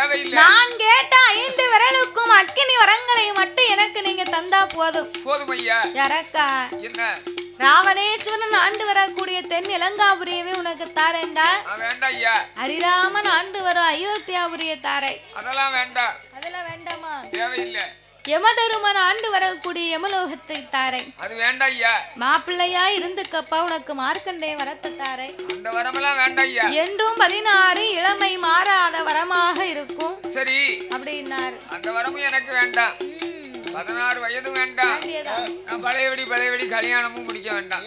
தேவையில்லை. நான் கேட்ட 5 விரலுக்கும் அக்கினி வரங்களை மட்டும் எனக்கு நீங்க தந்தா போதும். போதும் ஐயா. யாரக்கா என்ன ராவணேஸ்வரன் ஆண்டு வரக்கூடிய தென் இலங்காபுரியவே உனக்கு தாரேண்டா. வேண்டாம் ஐயா. ஹரிராமன் ஆண்டு வரும் அயோத்தியாபுரிய தாரை. அதெல்லாம் வேண்டாம். அதெல்லாம் வேண்டாமா? தேவையில்லை. யமதருமன் ஆண்டு வரக்கூடிய யமலோகத்தை தாரை. அது வேண்டாம் ஐயா. மாப்பிள்ளையா இருந்துக்கப்பா உனக்கு மார்க்கண்டேய வரத்தை தாரை. அந்த வரமெல்லாம் வேண்டாம் ஐயா. என்றும் 16 இளமை மாறாத வரமாக இருக்கும். சரி அப்படின்னார். அந்த வரமும் எனக்கு வேண்டாம். 16 வயது வேண்டாம். நான் பழையபடி கல்யாணமும் முடிக்க வேண்டாம்.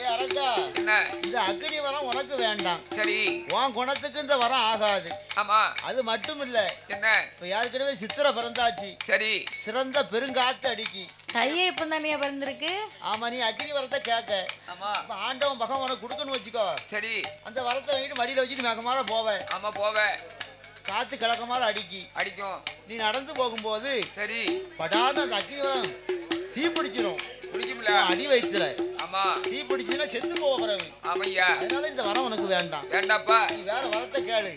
என்ன இந்த அக்னி வரம் உனக்கு வேண்டாம். சரி உன் குணத்துக்கு இந்த வரம் ஆகாது. ஆமா அது மட்டும் இல்ல. என்ன இப்ப யாருக்கிட்டவே சித்திரை பிறந்தாச்சு. சரி சிறந்த பெருங்காத்து அடிக்கி தையே இப்ப தானே பிறந்திருக்கு. ஆமா நீ அக்னி வரத்தை கேட்க. ஆமா ஆண்டவன் பகவான் உனக்கு கொடுக்கணும்னு வச்சுக்கோ. சரி அந்த வரத்தை வாங்கிட்டு மடியில வச்சுட்டு மேகமாற போவ. ஆமா போவே. காத்து கிழக்கமாற அடிக்கும். நீ நடந்து போகும்போது சரி படாத அந்த அக்னி வரம் தீ பிடிச்சிரும். பிடிக்கும்ல அடி வைத்துற. ஆமா தீ பிடிச்சுன்னா செத்து போக பிறகு. ஆமையா. அதனால இந்த வரம் உனக்கு வேண்டாம். வேண்டாப்பா. நீ வேற வரத்தை கேளு.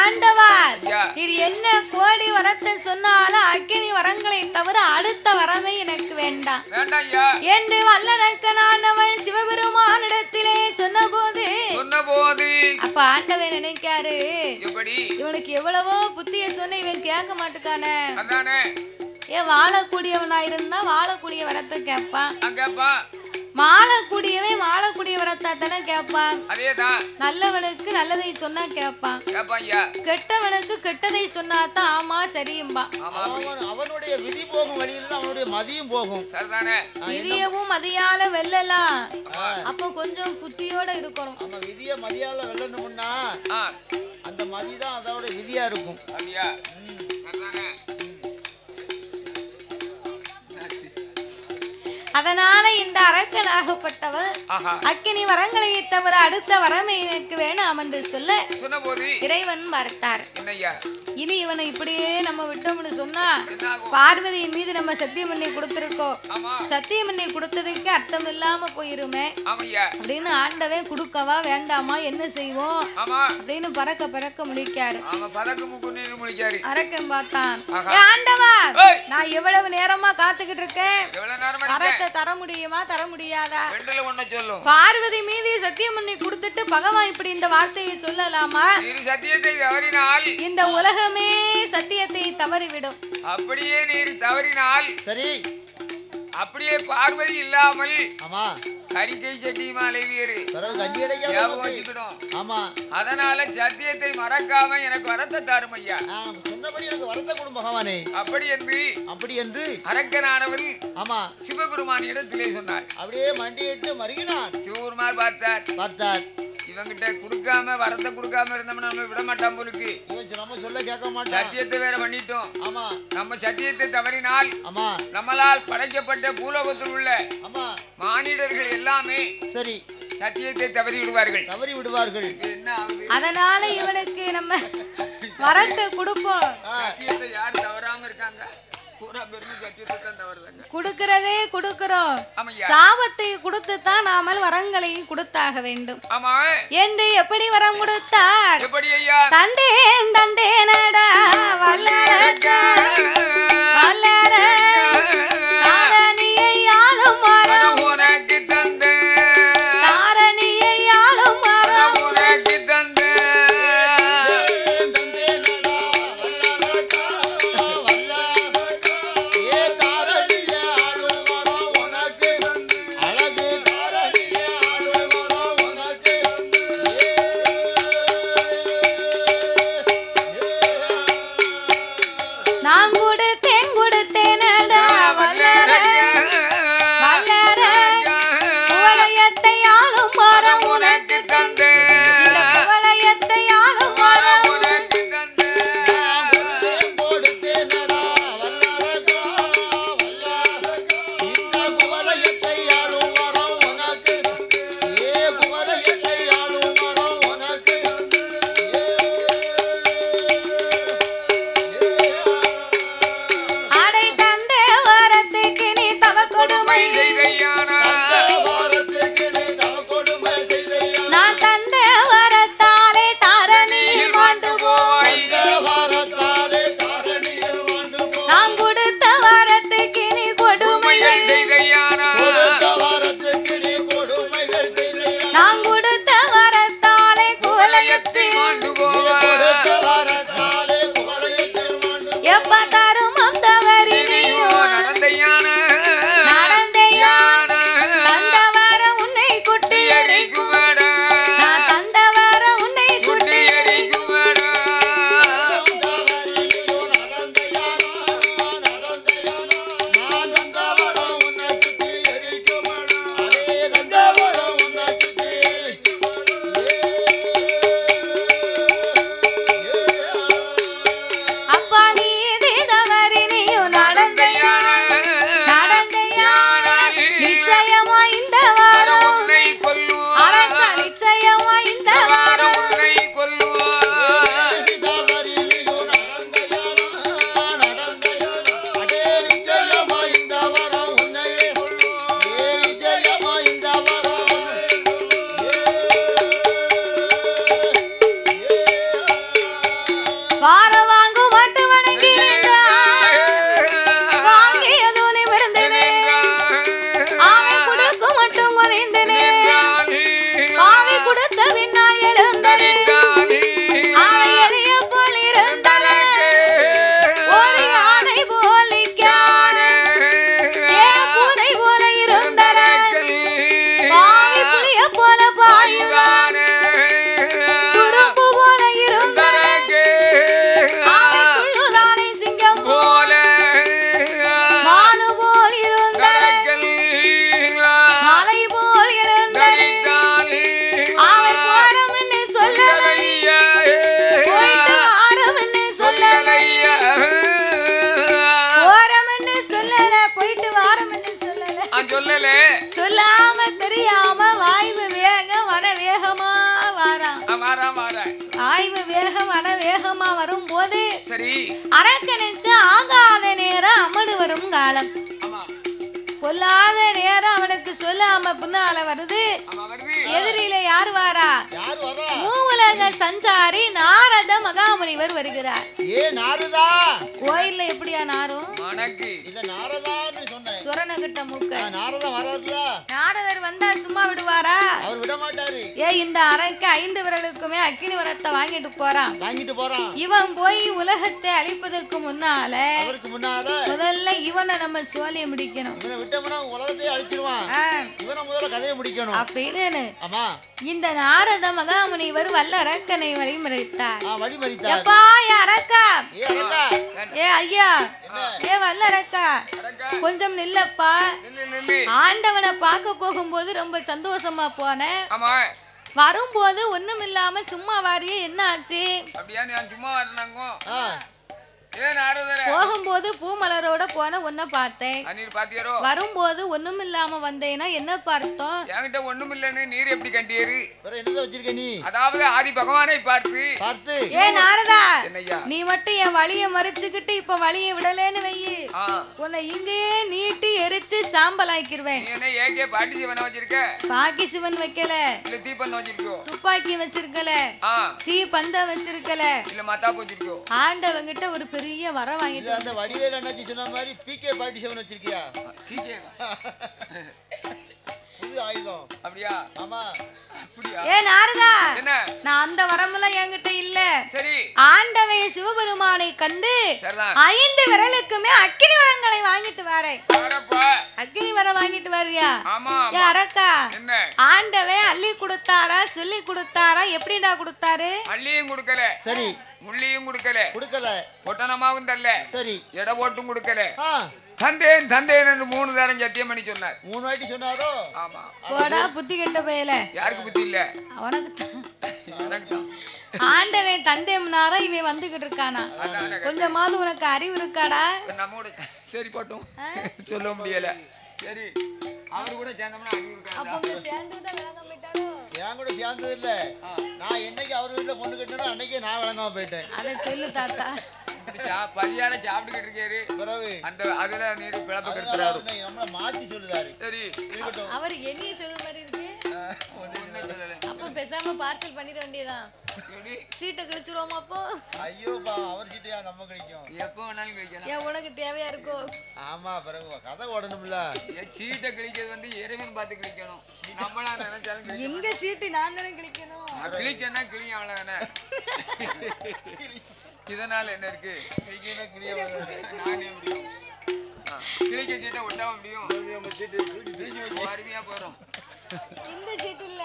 ஆண்டவர் இது என்ன கோடி வரத்தை சொன்னாலும் அக்கினி வரங்களை தவிர அடுத்த வரமே எனக்கு வேண்டாம். வேண்டாம் ஐயா. என்று வல்லரக்கனானவன் சிவபெருமானிடத்திலே சொன்னபோது அப்ப ஆண்டவன் நினைக்காரு எப்படி இவனுக்கு எவ்வளவோ புத்திய சொன்ன இவன் கேட்க மாட்டுக்கானே. அதானே ஏன் வாழக்கூடியவனா இருந்தா வாழக்கூடிய வரத்தை கேட்பான். வாழக்கூடியவன் வாழக்கூடிய வரத்தை தானே கேட்பான். அதேதான். நல்லவனுக்கு நல்லதை சொன்னா கேட்பான். கெட்டவனுக்கு கெட்டதை சொன்னாதான் ஆமா சரியும்பா. அவனுடைய விதி போகும் வழியில் அவனுடைய மதியும் போகும். விதியவும் மதியால வெல்லலாம். அப்ப கொஞ்சம் புத்தியோட இருக்கணும். ஆமா விதிய மதியால வெல்லணும்னா அந்த மதிதான் அதோட விதியா இருக்கும். அதனால இந்த அரக்கனாகப்பட்டவன் அக்கினி வரங்களை தவிர அடுத்த வரமே எனக்கு வேணாம் என்று சொல்ல இறைவன் மறுத்தார். இனி இவனை இப்படியே நம்ம விட்டோம்னு சொன்னா பார்வதியின் மீது நம்ம சத்தியம் பண்ணி கொடுத்திருக்கோம். சத்தியம் பண்ணி கொடுத்ததுக்கு அர்த்தம் இல்லாம போயிருமே அப்படின்னு ஆண்டவன் கொடுக்கவா வேண்டாமா என்ன செய்வோம் அப்படின்னு பறக்க முழிக்காரு. அரக்கன் பார்த்தான். ஆண்டவா நான் எவ்வளவு நேரமா காத்துக்கிட்டு இருக்கேன். தர முடியுமா தர முடியாதா? பார்வதி மீது சத்தியம் பண்ணி கொடுத்துட்டு பகவான் இப்படி இந்த வார்த்தையை சொல்லலாமா? இந்த உலகமே சத்தியத்தை தவறிவிடும். அப்படியே நீர் தவறினால் சரி அப்படியே பார்வதி இல்லாமல் ஆமா கரிக்கை சட்டியுமா அலைவியரு அதனால சத்தியத்தை மறக்காம எனக்கு வரத்தை தாரும் ஐயா. சொன்னபடி எனக்கு வரத்தை கொடு பகவானே. அப்படி என்று அரக்கனானவன் ஆமா சிவபெருமான் இடத்திலே சொன்னார். அப்படியே மண்டியிட்டு மறுகினான். சிவபெருமான் பார்த்தார் இவங்கிட்ட கொடுக்காம வரத்தை கொடுக்காம இருந்தோம்னா நம்ம விட மாட்டான் போலுக்கு. நம்ம சொல்ல கேட்க மாட்டோம். சத்தியத்தை வேற பண்ணிட்டோம். ஆமா நம்ம சத்தியத்தை தவறினால் ஆமா நம்மளால் படைக்கப்பட்ட பூலோகத்தில் உள்ள ஆமா மானிடர்கள் எல்லாமே சரி சத்தியத்தை தவறி விடுவார்கள். அதனால இவனுக்கு நம்ம வரத்தை கொடுப்போம். சத்தியத்தை யார் தவறாம இருக்காங்க கொடுக்கிறதே கொடுக்கிறோம். சாபத்தை கொடுத்துத்தான் நாமல் வரங்களையும் கொடுத்தாக வேண்டும் என்று எப்படி வரம் கொடுத்தார்? தந்தேன் தந்தேனடா வல்லரக்க வல்லர தாரணியை ஆளும் வரம் உனக்கு தந்தே தாரணியை ஆளும் வரம் உனக்கு தந்தே சொல்லல சொல்லாம தெரியாம வாய்வு வேகம் வன வேகமா வாரான் வாய்வு வேகம் வன வேகமா வரும் போது சரி அரக்கனுக்கு ஆகாத நேரம் அமடு வரும் காலம் பொல்லாத நேரம் அவனுக்கு சொல்லாம பின்னால வருது எதிரில யார் வாரா மூவுலக சஞ்சாரி நாரத மகாமுனிவர் வருகிறார் கோயில்ல எப்படியா நாரும் சுரணகிட்ட மூக்க நாரதர் வந்தா சும்மா விடுவாரா இந்த அறைக்கு 5 விரலுக்குமே அக்கினி வரத்தை வாங்கிட்டு போறான் இவன் போய் உலகத்தை அழிப்பதற்கு முன்னால முதல்ல இவனை நம்ம சோழிய முடிக்கணும் அப்படின்னு இந்த நாரத மகாமுனிவர் வல்ல அரக்கனை வழிமறித்தார். ஐயா ஏ வல்ல அரக்கா கொஞ்சம் நில்லப்பா. ஆண்டவனை பார்க்க போகும்போது ரொம்ப சந்தோஷமா போனேன். வரும்போது ஒண்ணும் இல்லாம சும்மா வாரியே என்ன ஆச்சு? போகும்போது பூமலரோட போன ஒன்ன பார்த்தேன். வரும்போது ஒண்ணும் இல்லாம வந்தேன்னா என்ன பார்த்தோம்? என்கிட்ட ஒண்ணும் இல்லன்னு நீர் எப்படி கண்டியரு? அதாவது ஆதி பகவானை பார்த்து ஏ நாரதா நீ மட்டும் என் வழிய மறைச்சுக்கிட்டு இப்ப வழிய விடலேன்னு வையி உன்னை இங்கேயே நீட்டி எரிச்சு சாம்பல் ஆக்கிடுவேன். பாட்டி சிவன் வச்சிருக்க? பாக்கி சிவன் வைக்கல. தீபந்தம் வச்சிருக்கோ? துப்பாக்கி வச்சிருக்கல. தீ பந்த வச்சிருக்கல. இல்ல மத்தாப்பு வச்சிருக்கோ? ஆண்டவங்கிட்ட ஒரு பெரிய வர வாங்கிட்டு அந்த வடிவேல் அண்ணாச்சி சொன்ன மாதிரி பிகே பாட்டி செவன் வச்சிருக்கியா? பிகே புது ஆயுதம். அப்படியா? ஆமா. அப்படியா? ஏ நாரதா என்ன? நான் அந்த வரமெல்லாம் என்கிட்ட இல்ல. சரி. ஆண்டவன் சிவபெருமானை கண்டு 5 விரலுக்குமே அக்கினி வரங்களை வாங்கிட்டு வரேன். அக்கினி வர வாங்கிட்டு வரியா? ஆமா. ஏ அரக்கா என்ன? ஆண்டவன் அள்ளி கொடுத்தாரா சொல்லி கொடுத்தாரா எப்படிடா கொடுத்தாரு? அள்ளியும் கொடுக்கல. சரி. முள்ளியும் கொடுக்கல. பொட்டனமாவும் தரல. சரி. எடை போட்டும் கொடுக்கல. தந்தேன் என்று 3 தரம் சத்தியம் பண்ணி சொன்னார். 3 வாட்டி சொன்னாரோ? ஆமா. போடா புத்தி கெட்ட பயல. யாருக்கு புத்தி இல்ல? அவனுக்கு தான். ஆண்டவன் தந்தேம்னாரா இவன் வந்துகிட்டு இருக்கானா? கொஞ்சமாவது உனக்கு அறிவு இருக்காடா? நம்மோட சரி போட்டும் சொல்ல முடியல. சரி அவரு கூட சேர்ந்தோம்னா அறிவு இருக்கா? அப்ப சேர்ந்துதான் விளங்காம போயிட்டாரோ? என் கூட சேர்ந்தது இல்ல. நான் என்னைக்கு அவர் வீட்டுல பொண்ணு கட்டினோ அன்னைக்கே நான் விளங்காம போயிட்டேன். அத சொல்லு தாத்தா. பரியார சாப்பிட்டுக்கிட்டு இருக்காரு. அந்த அதுல நீர் பிளப்பு கட்டுறாரு. நம்மள மாத்தி சொல்லுதாரு. சரி அவர் என்னைய சொல்ற மாதிரி இருக்கு. அப்ப பேசாம பார்சல் பண்ணிட வேண்டியதான். சீட்டை கிழிச்சிருவோமா அப்போ? ஐயோ பா அவர் சீட்டையா நம்ம கிழிக்கும். எப்போ வேணாலும் கிழிக்கலாம். ஏன் உனக்கு தேவையா இருக்கோ? ஆமா பிறகு கதை ஓடணும்ல. சீட்டை கிழிக்கிறது இறைவன் பார்த்து கிழிக்கணும். நம்மளா நினைச்சாலும் எங்க சீட்டு நான் தானே கிழிக்கணும். கிழிக்கன்னா கிளியும் அவ்வளவுதானே. இதனால என்ன இருக்கு? கிழிக்க சீட்டை ஒட்டாம முடியும். அருமையா போறோம். இந்த சீட்டு இல்ல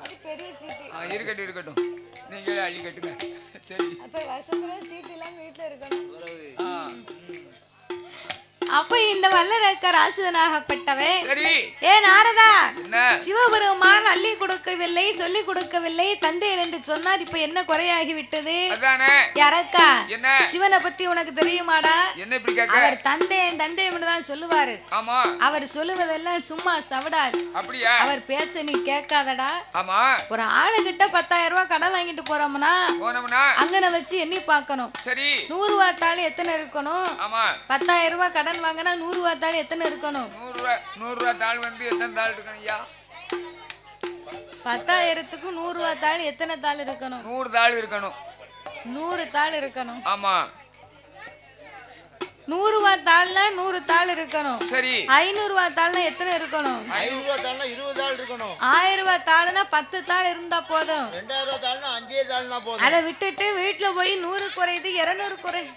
அது பெரிய சீட்டு. இருக்கட்டும் நீங்களே அள்ளி கட்டுங்க. சரி அப்ப வருஷத்துல சீட்டு எல்லாம் வீட்டுல இருக்கணும். அப்ப இந்த வல்லரக்கர் ஆசுதனாகப்பட்டவன் சரி ஏ நாரதா சிவபெருமான் அள்ளி கொடுக்கவில்லை சொல்லி கொடுக்கவில்லை தந்தை என்று சொன்னார். இப்ப என்ன குறையாகி விட்டது? யாரக்கா சிவனை பத்தி உனக்கு தெரியுமாடா? அவர் தந்தையன் தான் சொல்லுவாரு. அவர் சொல்லுவதெல்லாம் சும்மா சவடாது. அவர் பேச்ச நீ கேட்காதடா. ஒரு ஆளுகிட்ட 10,000 ரூபாய் கடன் வாங்கிட்டு போறோம்னா அங்கன வச்சு எண்ணி பார்க்கணும். 100 ரூபாய் தாள் எத்தனை இருக்கணும்? 10,000 ரூபாய் கடன் வாங்கினா 100 ரூபாய் தாள் எத்தனை இருக்கணும்? 100 ரூபாய் தாள் வந்து எத்தனை தாள் இருக்கணும் ஐயா? 10,000க்கு 100 ரூபாய் தாள் எத்தனை தாள் இருக்கணும்? 100 தாள் இருக்கணும். 100 தாள் இருக்கணும். ஆமா 100 ரூபாய் தாள்னா 100 தாள் இருக்கணும். சரி 500 ரூபாய் தாள்னா எத்தனை இருக்கணும்? 500 ரூபாய் தாள்னா 20 தாள் இருக்கணும். 1000 ரூபாய் தாள்னா 10 தாள் இருந்தா போதும். 2000 ரூபாய் தாள்னா 5 தாள்னா போதும். அத விட்டுட்டு வீட்ல போய் 100 குறையுது 200 குறையுது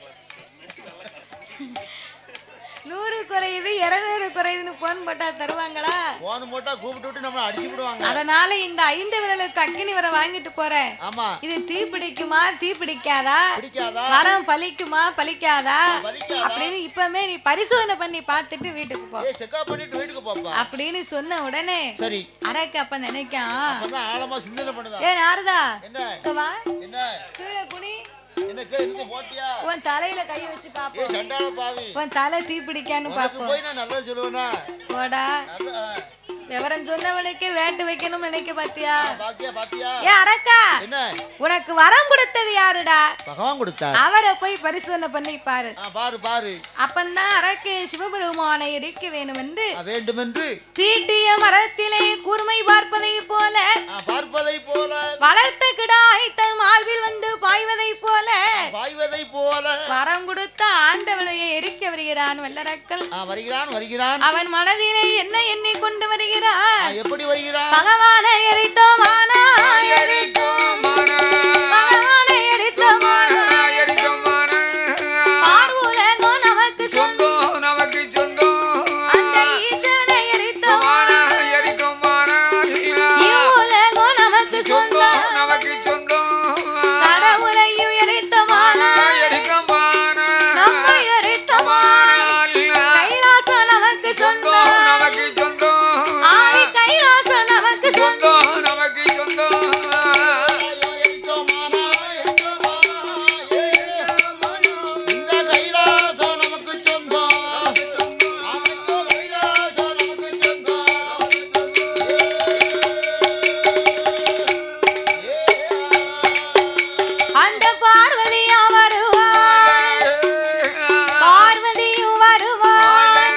100 குறையுது 200 குறையுதுன்னு போன் போட்டா தருவாங்களா? போன் போட்டா கூப்பிட்டு நம்மள அடிச்சு விடுவாங்க. அதனால இந்த 5 விரலுக்கு அக்கினி வர வாங்கிட்டு போறேன். ஆமா இது தீ பிடிக்குமா தீ பிடிக்காதா? பிடிக்காதா? வரம் பலிக்குமா பலிக்காதா? அப்படின்னு இப்பமே நீ பரிசோதனை பண்ணி பார்த்துட்டு வீட்டுக்கு போ. செக்அப் பண்ணிட்டு வீட்டுக்கு போப்பா அப்படின்னு சொன்ன உடனே சரி அரக்க அப்ப நினைக்கான். அப்பதான் ஆழமா சிந்தனை பண்ணுதா. ஏ நாரதா என்ன வா என்ன கீழே குனி. என்ன கேந்து போட்டியா? உன் தலையில கை வச்சு பாப்போம். ஏ சண்டாள பாவி உன் தலை தீ பிடிக்கான்னு பாப்போம். போய் நான் நல்லா சொல்லுவேனா? போடா விவரம் சொன்னவனுக்கு வேட்டு வைக்கணும் நினைக்க பாத்தியா? ஏ அரக்கா, உனக்கு வரம் கொடுத்தது யாருடா? பகவான் கொடுத்தார். அவரை போய் பரிசோதனை பண்ணி பாரு. பாரு. அப்பந்தான் அரக்கே சிவபெருமானை இருக்க வேண்டும் என்று தீட்டிய மரத்திலே கூர்மை பார்ப்பதை போல வளர்த்த கிடாய் தன் மார்பில் வந்து பாய்வதை போல வரம் கொடுத்த ஆண்டவனையை எரிக்க வருகிறான் வல்லரக்கல். வருகிறான். அவன் மனதிலே என்ன எண்ணி கொண்டு வருகிறான்? எப்படி வருகிறான்? பகவானை எரித்தோமானா பகவானை எரித்தோமானா பார்வுலகம் நமக்கு சொந்தம் அந்த ஈசனை எரித்தோமானா இவ்வுலகம் நமக்கு சொந்தம் கடவுளையும் எரித்தோமானா நம்மை எரித்தோமானா கைலாசம் நமக்கு சொந்தம் ஆதி கைலாசம் நமக்கு சொந்தம் அந்த பார்வதியா வருவாள் பார்வதியும் வருவாள்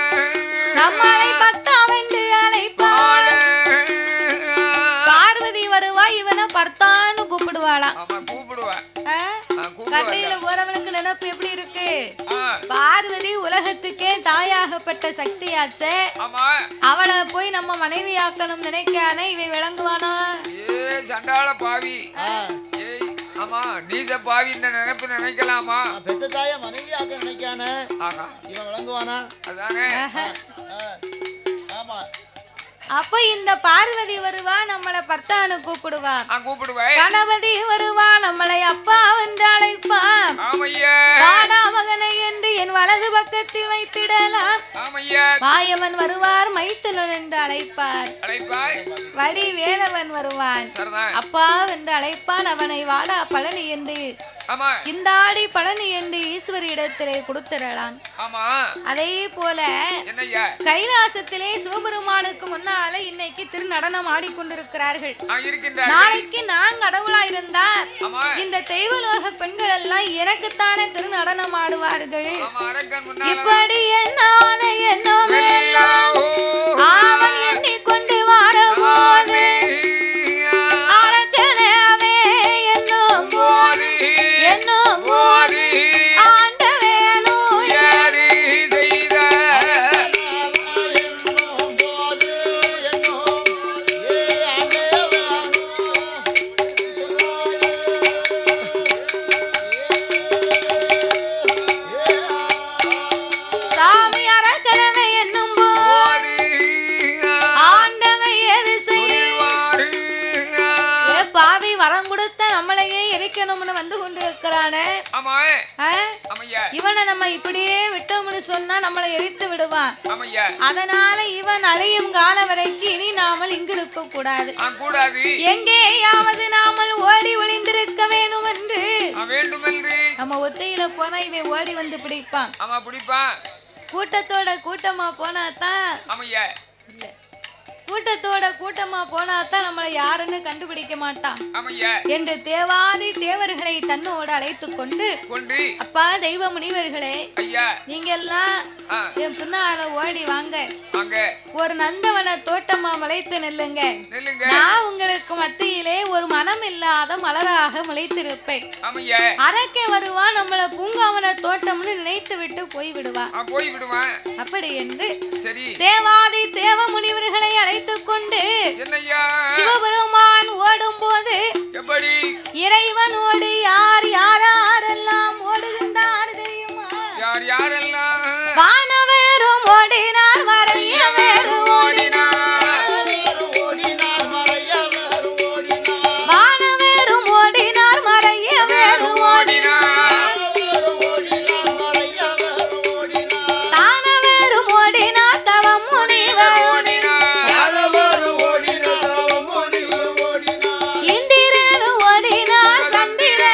நம்மளை பக்தாவென்று அழைப்பாள் பார்வதி வருவா இவனை பர்த்தான்னு கூப்பிடுவாளாம் கட்டையில போறவனுக்கு நினைப்பு எப்படி இருக்கு பார்வதி உலகத்துக்கே தாயாகப்பட்ட சக்தியாச்சே அவளை போய் நம்ம மனைவி ஆக்கணும் நினைக்கானே இவன் விளங்குவானா சண்டாள பாவி ஆமா நீச பாவி இந்த நினைப்பு நினைக்கலாமா பெத்த தாய மனைவி ஆக்க நினைக்கானே இவன் விளங்குவானா அதானே ஆமா அப்ப இந்த பார்வதி வருவா நம்மளை பர்த்தானு கூப்பிடுவா கூப்பிடுவேன் கணபதி வருவா நம்மளை அப்பா என்று அழைப்பான் வாடா மகனை என்று என் வலது பக்கத்தில் வைத்திடலாம் மாயவன் வருவார் மைத்துனன் என்று அழைப்பார் வடி வேலவன் வருவான் அப்பா என்று அழைப்பான் அவனை வாடா பழனி என்று இந்த ஆடி பழனி என்று ஈஸ்வரி இடத்திலே கொடுத்திடலாம் அதே போல கைலாசத்திலே சிவபெருமானுக்கு முன்னால இன்னைக்கு திருநடனம் ஆடிக்கொண்டிருக்கிறார்கள் நாளைக்கு நான் கடவுளா இருந்தா இந்த தெய்வலோக பெண்கள் எல்லாம் எனக்குத்தானே திருநடனம் ஆடுவார்கள் இப்படி என்னாத என்னோமே அவன் எண்ணிக்கொண்டு வரபோது அரக்கனவே என்னும் போது ஆண்டவேனோ சாமி அரக்கனவே என்னும் போது ஆண்டவை எது செய்வார் பாவி வரம் கொடுத்த நம்மளையே எரிக்கணும்னு வந்து கொண்டிருக்கிறானே இவனை நம்ம இப்படியே விட்டோம்னு சொன்னா நம்மளை எரித்து விடுவான் அதனால இவன் அழியும் காலம் வரைக்கும் இனி நாமல் இங்கு இருக்க கூடாது எங்கேயாவது நாமல் ஓடி ஒளிந்திருக்க வேண்டும் என்று நம்ம ஒத்தையில போனா இவன் ஓடி வந்து பிடிப்பான் கூட்டத்தோட கூட்டமா போனாதான் கூட்டத்தோட கூட்டமா போனாதான் நம்மளை யாருன்னு கண்டுபிடிக்க மாட்டான் என்று தேவாதி தேவர்களை தன்னோட அழைத்து கொண்டு அப்பா தெய்வ முனிவர்களே நீங்க எல்லாம் என் பின்னால ஓடி வாங்க ஒரு நந்தவன தோட்டமா முளைத்து நெல்லுங்க நான் உங்களுக்கு மத்தியிலே ஒரு மனம் இல்லாத மலராக முளைத்திருப்பேன் அரக்கே வருவா நம்மள பூங்காவன தோட்டம்னு நினைத்து விட்டு போய்விடுவான் அப்படி என்று தேவாதி தேவ முனிவர்களை அழைத்து கொண்டு சிவபெருமான் ஓடும் போது இறைவனோடு யார் யாரெல்லாம் ஓடுகின்றார் தெரியுமா? வானவேரும் ஓடினார் மறையவேரும் ஓடினார் வானவேரும் ஓடினார் மறையவேரும் ஓடினார் தானவேரும் ஓடினார் தவம் முனிவர் இந்திரன் ஓடினார் சந்திரன்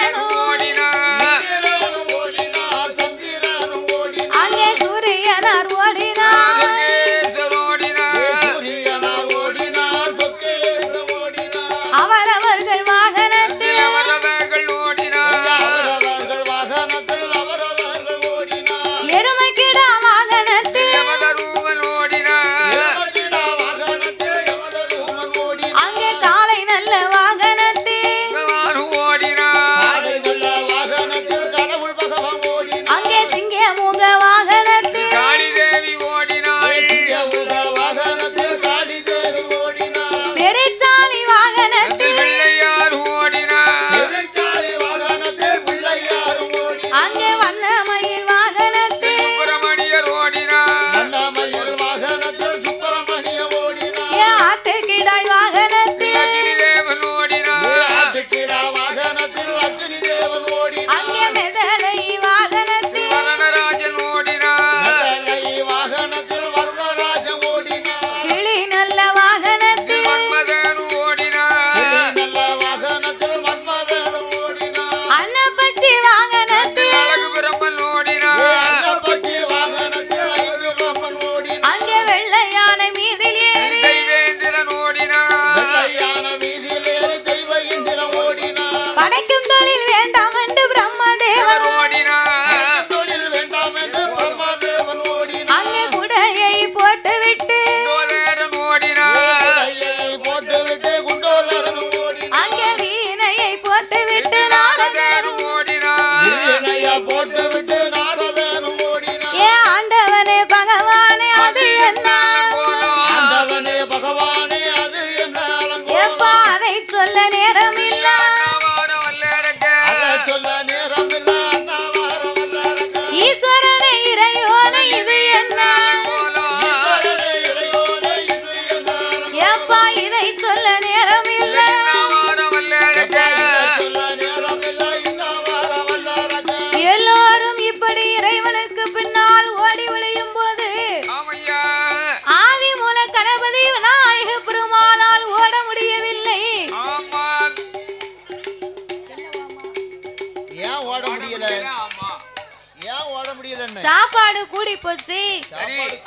சாப்பாடு கூடி போச்சு.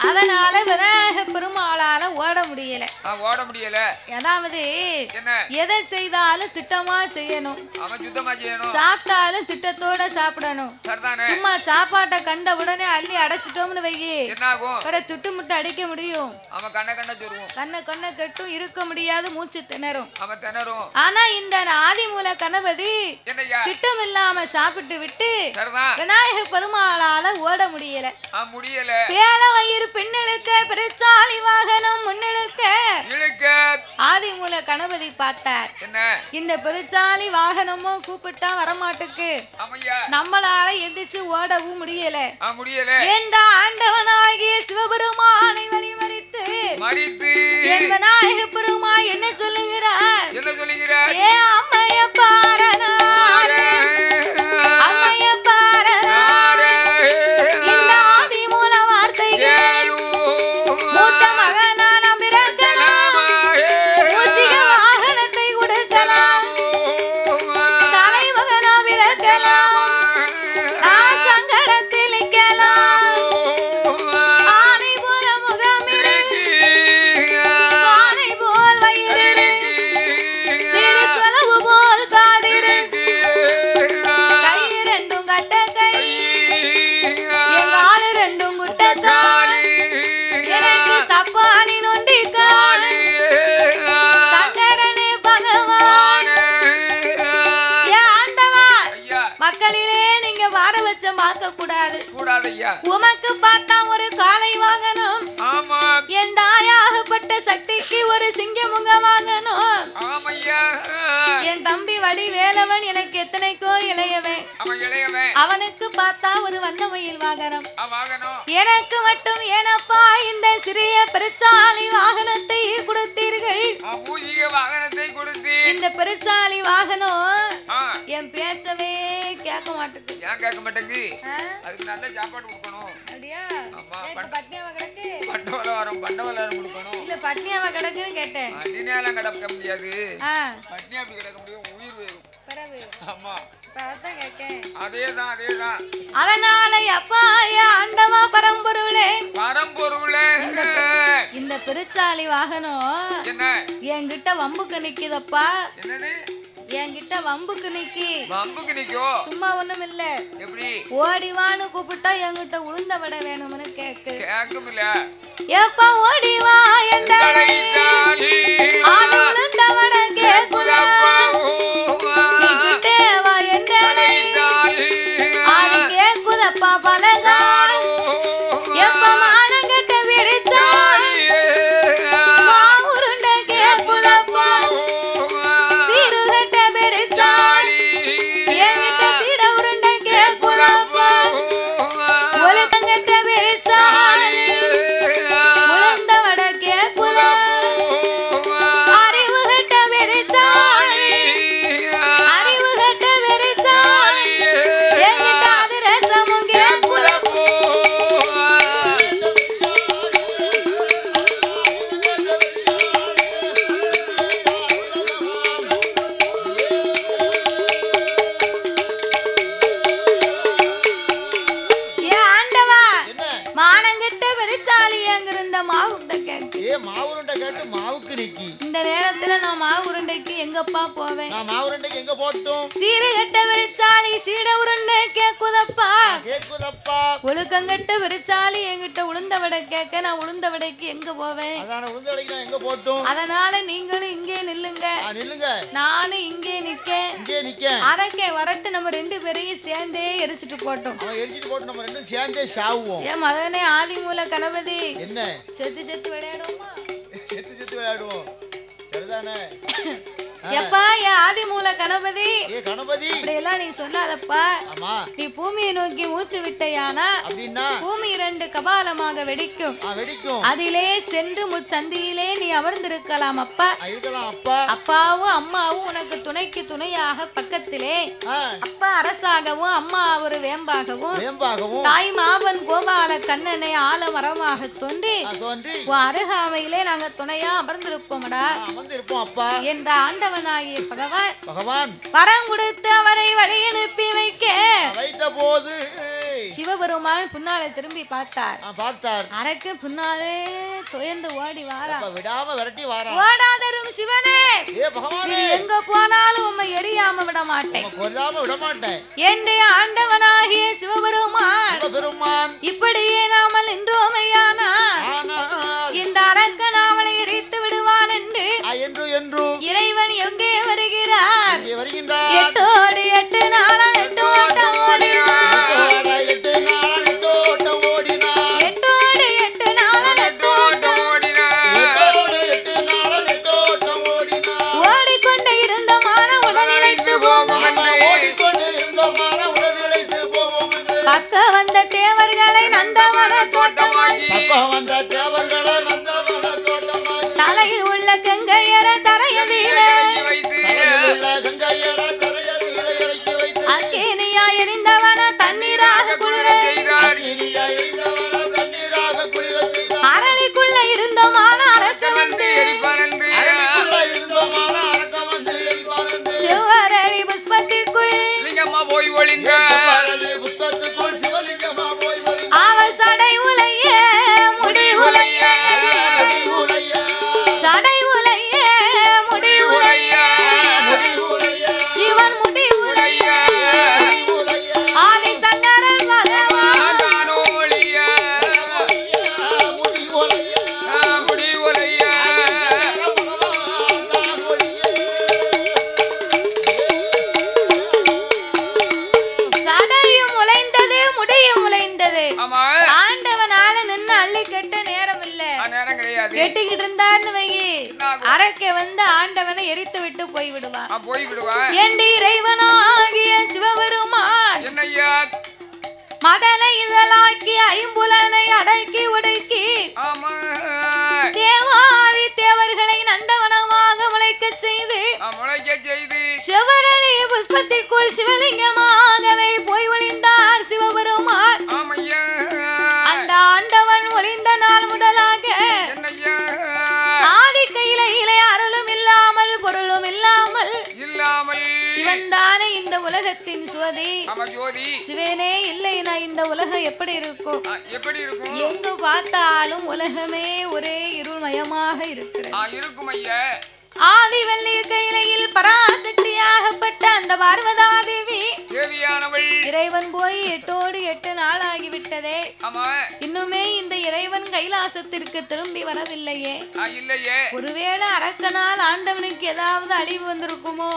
அதனால விநாயக பெருமாளால ஓட முடியல. அதாவது எதை செய்தாலும் திட்டமா செய்யணும், சாப்பிட்டாலும் திட்டத்தோட சாப்பிடணும். சும்மா சாப்பாட்டை கண்ட உடனே அள்ளி அடைச்சிட்டோம்னு வையி திட்டு முட்டை அடிக்க முடியும், கண்ண கண்ண கட்டும், இருக்க முடியாது, மூச்சு திணறும். ஆனா இந்த ஆதிமூல கணபதி திட்டம் இல்லாம சாப்பிட்டு விட்டு விநாயக பெருமாளால ஓட முடியல. பேல வயிறு பின்னெழுக்க பெருச்சாலி வாகனம் முன்னெழுக்க ஆதிமூல கணபதி பார்த்தார். இந்த பெருச்சாலி வாகனமும் கூப்பிட்டா வரமாட்டுக்கு, நம்மளால எந்திரிச்சு ஓடவும் முடியல. என்ற ஆண்டவனாகிய சிவபெருமானை வழிமறித்து என் விநாயக பெருமாள் என்ன சொல்லுகிறார்? ஏ அம்மைய பாரனார், அம்மைய பாரனார், இந்த ஆதிமூல வார்த்தைகள் மூத்த மகனான பிறக்கலாம், மூசிக வாகனத்தை கொடுக்கலாம், தலைமகனா பிறக்கலாம், சங்கடத்தில் நிற்கலாம், ஆனை போல முகமிரு, ஆனை போல் வயிறு, சிறு சொலவு போல் காதிரு, கை ரெண்டும் கட்ட கை, என் காலு ரெண்டும் குட்ட கால், எனக்கு சப்பானி நொண்டி கால், சங்கரனே பகவான், ஏன் ஆண்டவா மக்களிலே நீங்க வார வச்ச பார்க்க கூடாது. உமக்கு பார்த்தா ஒரு காலை வாங்கணும், என் தாயாகப்பட்ட சக்திக்கு ஒரு சிங்கமுக வாங்கணும். என் தம்பி வடி வேலவன் எனக்கு எத்தனைக்கோ இளையவன், அவனுக்கு பார்த்தா ஒரு வண்ணமயில் வாகனம், எனக்கு மட்டும் ஏனப்பா இந்த சிறிய பெருச்சாலி வாகனத்தை கொடுத்தீர்கள்? இந்த பெருச்சாலி வாகனம் என் பேசவே கேட்க மாட்டேங்குது. அதுக்கு நல்ல சாப்பாடு கொடுக்கணும். அப்படியா? பட்னியாவா கிடக்கு? இல்ல பட்னியாவா கிடக்குன்னு கேட்டேன். பட்னியாலாம் கிடக்க முடியாது. பட்னியா அப்படி கிடக்க முடியும், உயிர் வேணும். ஆமா, அதேதான். அதனால அப்பா ஆண்டவா பரம்பொருளே, இந்த பெருச்சாலி வாகனம் என்கிட்ட வம்புக்கு நிக்குதப்பா. என்கிட்ட வம்புக்கு நிக்கோ, சும்மா ஒண்ணும் இல்ல. ஓடிவான்னு கூப்பிட்டா என்கிட்ட உளுந்த வடை வேணும்னு கேக்குமில்ல. எப்ப ஓடிவா என்ற உளுந்த வடை கேக்குதா, நீ கிட்டே வா என்ற அது கேக்குதப்பா பலகால். எப்ப மானங்கட்ட விரிச்சா உருண்ட கேக்குதப்பா, சீருகட்ட பெருச்சா என்கிட்ட சீட உருண்ட கேக்குதப்பா, ஒழுக்கங்கட்ட பெருச்சா உளுந்த வடை கேக்குதா, அறிவுகட்ட பெருச்சா என்கிட்ட அதிரசமும் கேக்குதப்பா. மானங்கிட்ட பெருச்சாலி எங்கிருந்த மாவுண்ட கேக்கு, மாவுருண்டை கேட்டு மாவுக்கு நிக்கி. இந்த நேரத்துல நான் மாவு உருண்டைக்கு எங்கப்பா போவேன்? நான் மாவு உருண்டைக்கு எங்க போட்டும்? சீரகட்ட பெருச்சாலி சீட உருண்டை கேக்குதப்பா. ஒழுக்கங்கட்ட பெருச்சாலி என்கிட்ட உளுந்த வடை கேட்க நான் உளுந்த வடைக்கு எங்க போவேன்? உளுந்த வடைக்கு நான் எங்க போட்டும்? அதனால நீங்களும் இங்கே நில்லுங்க, நானும் இங்கே நிக்கேன். அரக்கே வரட்டு நம்ம ரெண்டு பேரையும் சேர்ந்தே எரிச்சிட்டு போட்டோம். நம்ம ரெண்டும் சேர்ந்தே சாவுவோம். ஏன் மதனே ஆதிமூல கணபதி என்ன செத்து விளையாடுவோமா? செத்து விளையாடுவோம். சரிதானே? எப்பா ஆதிமூல கணபதி, கணபதி அப்படியெல்லாம் நீ சொல்லாதப்பா. நீ பூமியை நோக்கி மூச்சு விட்டையானா பூமி இரண்டு கபாலமாக வெடிக்கும். அதிலே சென்று முச்சந்தியிலே நீ அமர்ந்திருக்கலாம் அப்பா. அப்பாவும் அம்மாவும் உனக்கு துணைக்கு துணையாக பக்கத்திலே, அப்பா அரசாகவும் அம்மா ஒரு வேம்பாகவும், தாய் மாவன் கோபால கண்ணனை ஆலமரமாக தோன்றி அருகாமையிலே நாங்க துணையா அமர்ந்திருப்போம்டா என்ற ஆண்டவனாகிய பகவான் வரம் கொடுத்து அவரை வழி அனுப்பி வைத்த போது சிவபெருமான் பின்னாலே திரும்பி பார்த்தார். அரக்கு பின்னாலே துயர்ந்து ஓடி வாரா. விடாம விரட்டி வாரா. ஓடாதரும் சிவனே, எங்க போனாலும் உம்மை எரியாம விட மாட்டேன், கொல்லாம விட மாட்டேன். என்னுடைய ஆண்டவனாகிய சிவபெருமான் இப்படியே நாமல் நின்றோமையானால் இந்த அரக்கன் அவளை எரித்து விடுவான் என்று இறைவன் எங்கே வருகிறார்? எட்டோடு 8 நாளா 8 ஓட்டம் ஓடினார். எட்டோடு 8 நாளா 8 ஓட்டம் ஓடிக்கொண்டு இருந்த மான உடல் இழைத்து போகும். பக்க வந்த தேவர்களை நந்தவன தோட்டமாகி தலையில் உள்ள கங்கையர தரையதிலே அக்கினியா எரிந்தவன தண்ணீராக குளிர அரளிக்குள்ள இருந்த மான அரக்க வந்து சிவரளி புஷ்பத்திற்குள் போய் ஒளிந்த அவர் சடை உலைய முடி உலைய சடை உலைய முடி உலைய சிவன் முடி உலைய ஆதி சங்கரன் பகவான் சடையும் உலைந்தது முடியும் உலைந்தது. ஆண்டவனால நின்னு அள்ளி கட்ட நேரம் இல்ல, கேட்டுக்கிட்டு இருந்தான்னு வை அரக்க வந்து ஆண்டவனை எரித்து விட்டு போய் விடுவான். ஏண்டி இறைவனாகிய சிவபெருமான் மதலை இதழாக்கி ஐம்புலனை அடக்கி உடைக்கி தேவாதி தேவர்களை நந்தவனமாக முளைக்க செய்து சிவரளி புஷ்பத்திற்குள் சிவலிங்கமாகவே போய் ஒளிந்தார் சிவபெருமான். அந்த ஆண்டவன் ஒளிந்த நாள் முதலாக ஆதி கையிலே அருளும் இல்லாமல் பொருளும் இல்லாமல் சிவன் தானே இந்த உலகத்தின் சுவதி. சிவனே இல்லைனா இந்த உலகம் எப்படி இருக்கும்? எங்கு பார்த்தாலும் உலகமே ஒரே இருள்மயமாக இருக்கிறது. ஆதி வள்ளி கையிலையில் பராசக்தியாகப்பட்ட அந்த பார்வதா தேவி இறைவன் போய் 8ஓடு 8 நாள் ஆகிவிட்டதே. இன்னுமே இந்த இறைவன் கைலாசத்திற்கு திரும்பி வரவில்லையே. ஒருவேளை அரக்கனால் ஆண்டவனுக்கு ஏதாவது அழிவு வந்திருக்குமோ?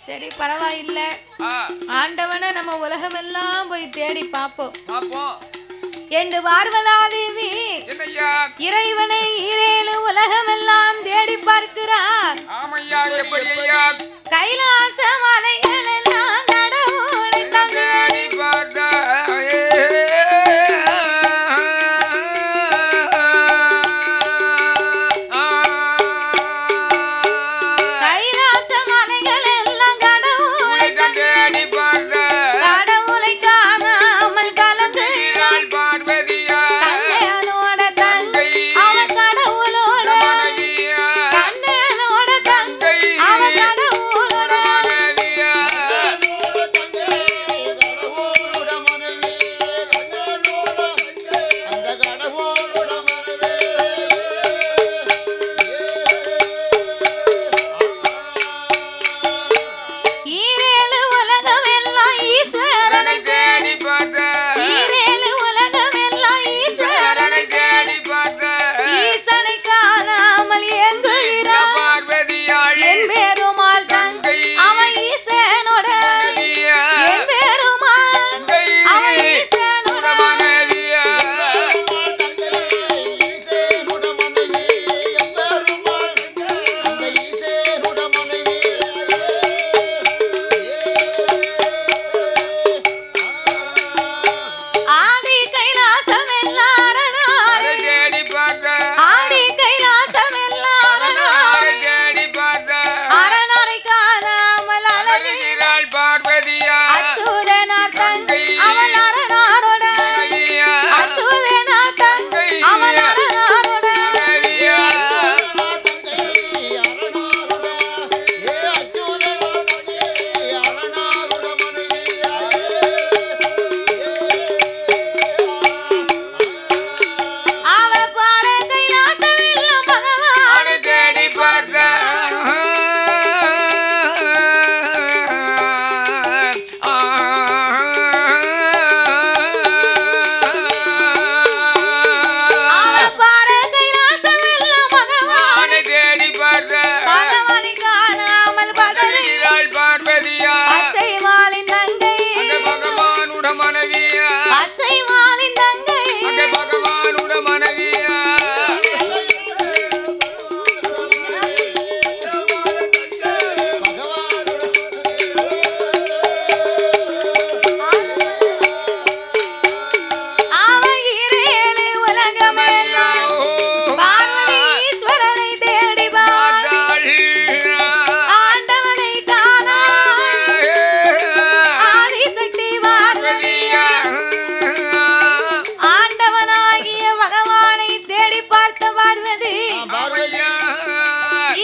சரி, பரவாயில்லை. ஆண்டவனை நம்ம உலகமெல்லாம் போய் தேடி பார்ப்போம் என்று பார்வதா தேவி இறைவனை 7 உலகமெல்லாம் தேடி பார்க்கிறார். கைலாச மலைகள் எல்லாம் கடவுளை தந்தாடி கைலாச மலைகள் எல்லாம் கடவுளை கடவுளை காணாமல் கலந்து கண்ணனோட தங்கை அவ கடவுளோட கண்ணனோட தங்கை அவ கடவுளோட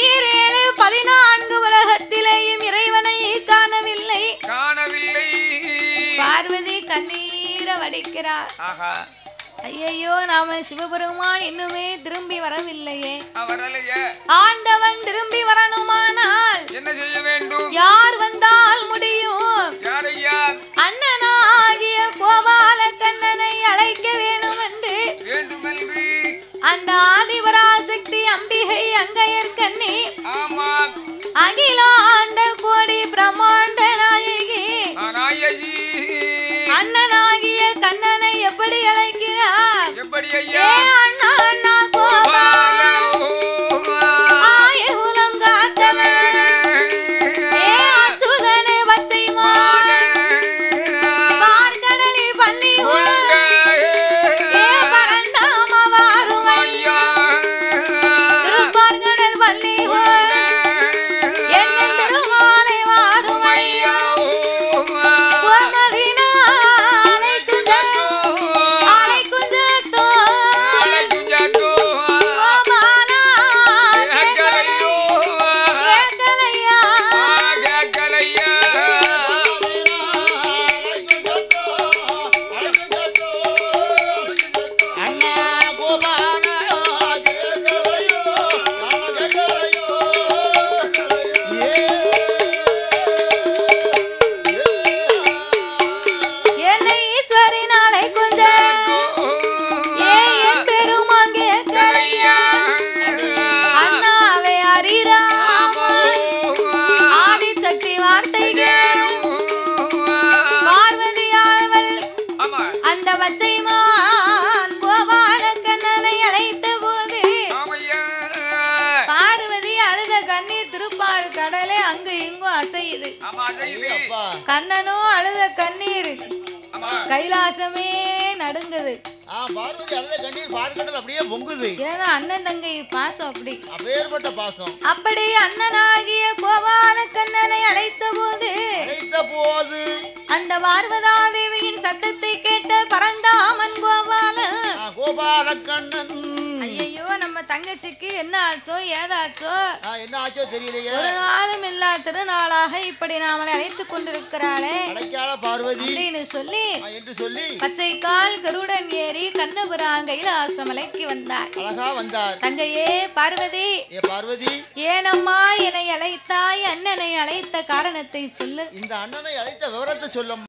ஈரேழு 14 உலகத்திலேயும் இறைவனை காணவில்லை பார்வதி கண்ணீர வடிக்கிறார். ஐயோ நாம சிவபெருமான் இன்னுமே திரும்பி வரவில்லையே. ஆண்டவன் திரும்பி வரணுமானால் என்ன செய்ய வேண்டும்? யார் வந்தால் முடியும்? அண்ணனாகிய கோபால கண்ணனை அழைக்க வேண்டும் என்று அந்த ஆதிபராசக்தி அம்பிகை அங்கையர்கண்ணி அகிலாண்ட கோடி பிரம்மாண்ட நாயகி அண்ணனாகிய கண்ணனை எப்படி அழைக்கிறார்? அண்ணா அண்ணா கோபால ஆயகுலம் காத்தவன் அச்சுதனை வச்சை பார்கடலி பள்ளி பரந்தாம வாருமையா திருப்பார்கடல் பள்ளி என்ன திருமாலை வாருமையா அந்த வச்சைமான் கோபால கண்ணனை அழைத்த போது பார்வதி அழுத கண்ணீர் திருப்பாறு கடலே அங்கு இங்கும் அசையுது. கண்ணனோ அழுத கண்ணீர் கைலாசமே நடுங்குது. பார்வதி அழுத கண்ணீர் பார்க்கடல் அப்படியே பொங்குது. ஏன்னா அண்ணன் தங்கை பாசம் அப்படி அப்பேற்பட்ட பாசம். அப்படி அண்ணனாகிய கோபால கண்ணனை அழைத்த போது அந்த பார்வதாதேவியின் சத்தத்தை கேட்ட பரந்தாமன் கோபால கண்ணன் ஐயோ நம்ம தங்கச்சிக்கு என்ன ஆச்சோ ஏதாச்சோ என்ன ஆச்சோ தெரியலையே. ஒரு நாளும் இல்லா திருநாளாக இப்படி நாமளை அழைத்துக் கொண்டிருக்கிறாளே பார்வதி என்று சொல்லி பச்சை கால் கருடன் ஏறி கண்ணபுரான் கைலாசமலைக்கு வந்தார். அழகா வந்தார். தங்கையே பார்வதி ஏனம்மா என்னை அழைத்தாய்? அண்ணனை அழைத்த காரணத்தை சொல்லு. இந்த அண்ணனை அழைத்த விவரத்தை சொல்ல